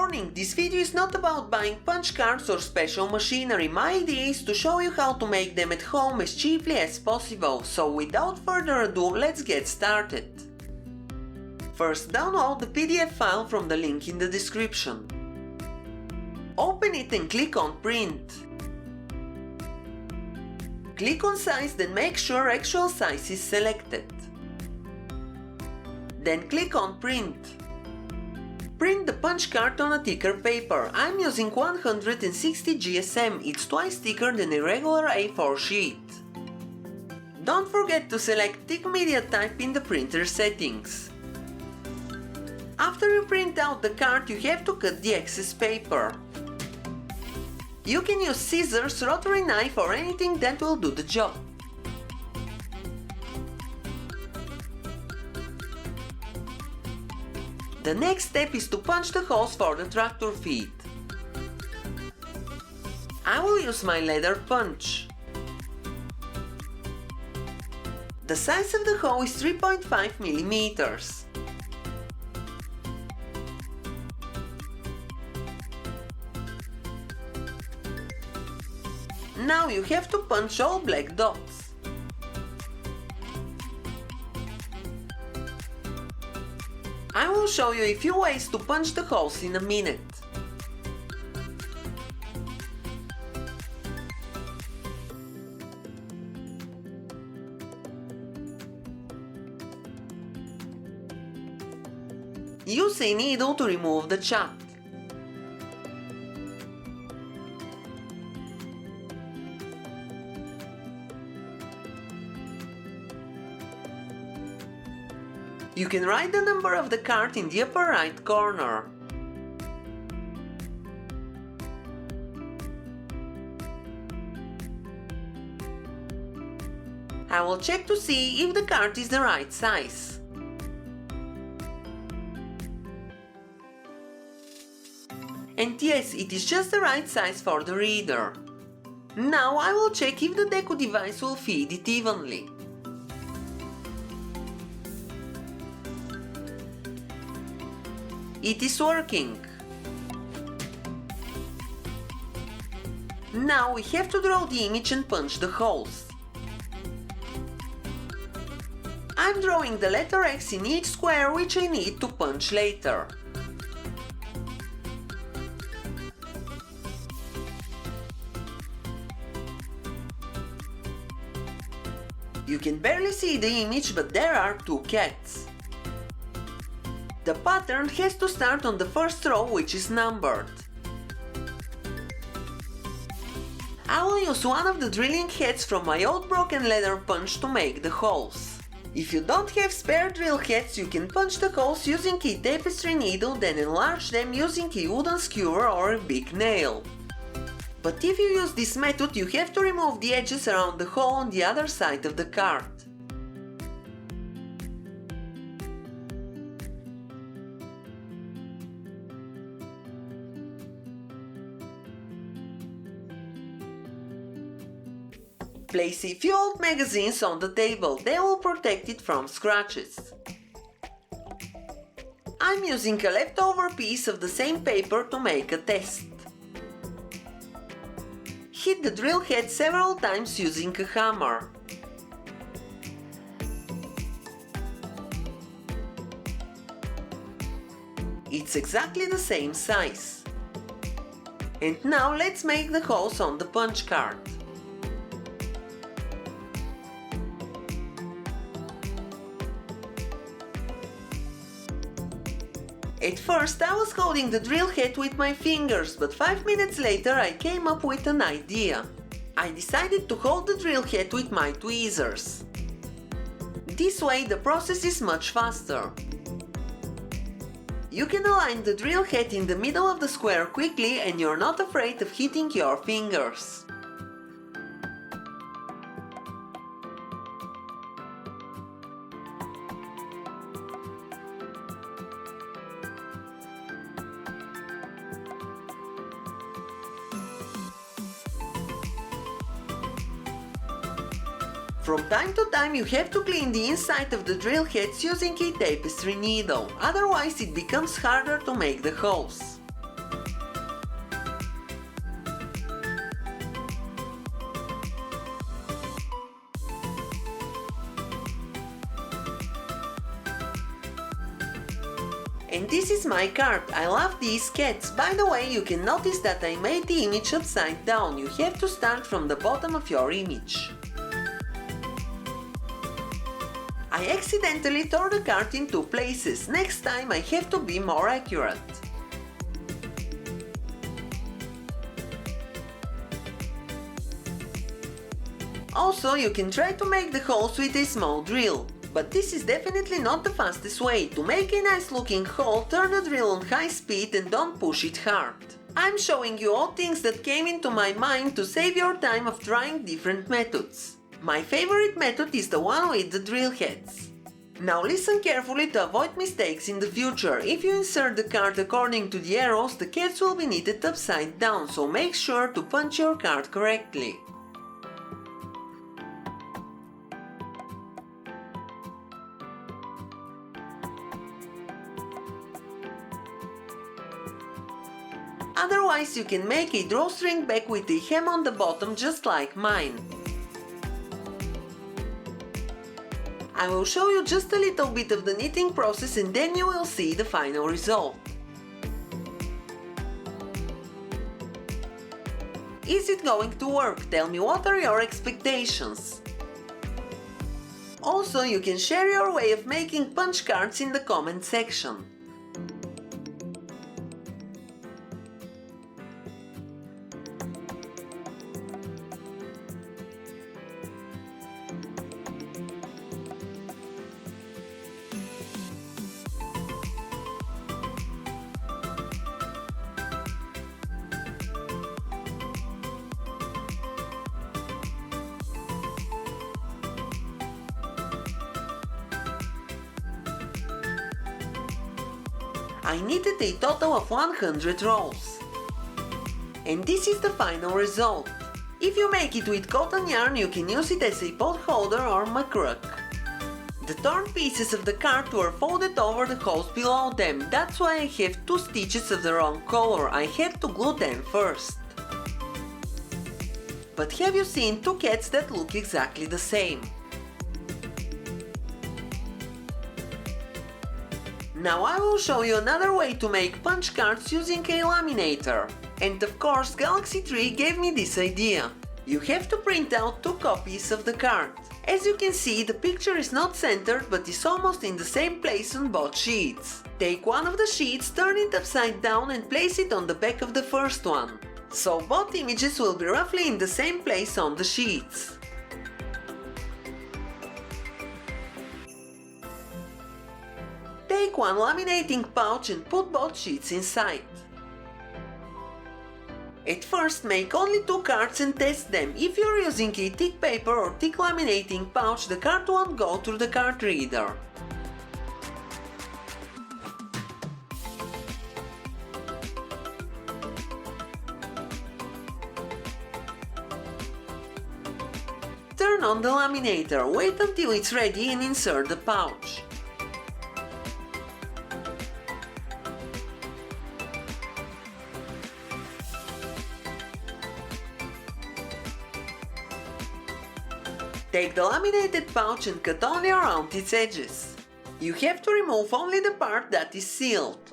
Warning, this video is not about buying punch cards or special machinery. My idea is to show you how to make them at home as cheaply as possible, so without further ado, let's get started. First, download the PDF file from the link in the description. Open it and click on Print. Click on Size, then make sure actual size is selected. Then click on Print. Print the punch card on a thicker paper. I'm using 160 GSM, it's twice thicker than a regular A4 sheet. Don't forget to select thick media type in the printer settings. After you print out the card, you have to cut the excess paper. You can use scissors, rotary knife or anything that will do the job. The next step is to punch the holes for the tractor feet. I will use my leather punch. The size of the hole is 3.5 mm. Now you have to punch all black dots. I will show you a few ways to punch the holes in a minute. Use a needle to remove the chat. You can write the number of the card in the upper right corner. I will check to see if the card is the right size. And yes, it is just the right size for the reader. Now I will check if the Deco device will feed it evenly. It is working. Now we have to draw the image and punch the holes. I'm drawing the letter X in each square, which I need to punch later. You can barely see the image, but there are two cats. The pattern has to start on the first row, which is numbered. I will use one of the drilling heads from my old broken leather punch to make the holes. If you don't have spare drill heads, you can punch the holes using a tapestry needle, then enlarge them using a wooden skewer or a big nail. But if you use this method, you have to remove the edges around the hole on the other side of the card. Place a few old magazines on the table, they will protect it from scratches. I'm using a leftover piece of the same paper to make a test. Hit the drill head several times using a hammer. It's exactly the same size. And now let's make the holes on the punch card. At first I was holding the drill head with my fingers, but 5 minutes later I came up with an idea. I decided to hold the drill head with my tweezers. This way the process is much faster. You can align the drill head in the middle of the square quickly and you're not afraid of hitting your fingers. From time to time you have to clean the inside of the drill heads using a tapestry needle, otherwise it becomes harder to make the holes. And this is my card. I love these cats. By the way, you can notice that I made the image upside down. You have to start from the bottom of your image. I accidentally tore the card in two places. Next time I have to be more accurate. Also, you can try to make the holes with a small drill. But this is definitely not the fastest way. To make a nice looking hole, turn the drill on high speed and don't push it hard. I'm showing you all things that came into my mind to save your time of trying different methods. My favorite method is the one with the drill heads. Now listen carefully to avoid mistakes in the future. If you insert the card according to the arrows, the cats will be knitted upside down, so make sure to punch your card correctly. Otherwise, you can make a drawstring bag with a hem on the bottom just like mine. I will show you just a little bit of the knitting process and then you will see the final result. Is it going to work? Tell me what are your expectations. Also, you can share your way of making punch cards in the comment section. I knitted a total of 100 rows. And this is the final result. If you make it with cotton yarn, you can use it as a pot holder or macrook. The torn pieces of the card were folded over the holes below them. That's why I have two stitches of the wrong color. I had to glue them first. But have you seen two cats that look exactly the same? Now I will show you another way to make punch cards using a laminator. And of course Galaxy Tree gave me this idea. You have to print out two copies of the card. As you can see, the picture is not centered but is almost in the same place on both sheets. Take one of the sheets, turn it upside down and place it on the back of the first one. So both images will be roughly in the same place on the sheets. Take one laminating pouch and put both sheets inside. At first make only two cards and test them. If you're using a thick paper or thick laminating pouch, the card won't go through the card reader. Turn on the laminator, wait until it's ready and insert the pouch. Take the laminated pouch and cut only around its edges. You have to remove only the part that is sealed.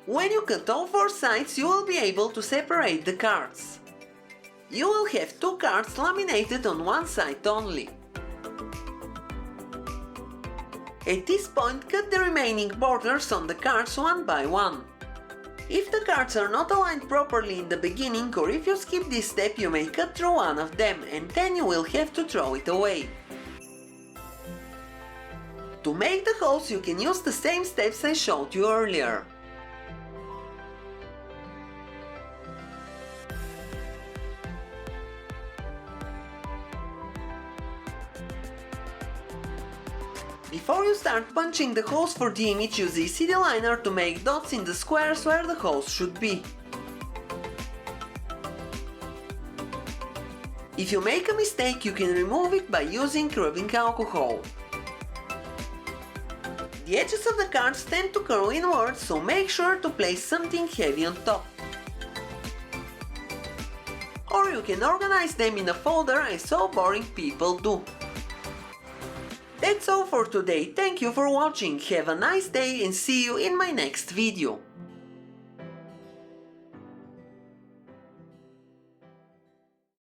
When you cut all four sides, you will be able to separate the cards. You will have two cards laminated on one side only. At this point, cut the remaining borders on the cards one by one. If the cards are not aligned properly in the beginning, or if you skip this step, you may cut through one of them and then you will have to throw it away. To make the holes, you can use the same steps I showed you earlier. Before you start punching the holes for the image, use the CD liner to make dots in the squares where the holes should be. If you make a mistake, you can remove it by using rubbing alcohol. The edges of the cards tend to curl inwards, so make sure to place something heavy on top. Or you can organize them in a folder as so boring people do. That's all for today, thank you for watching, have a nice day and see you in my next video.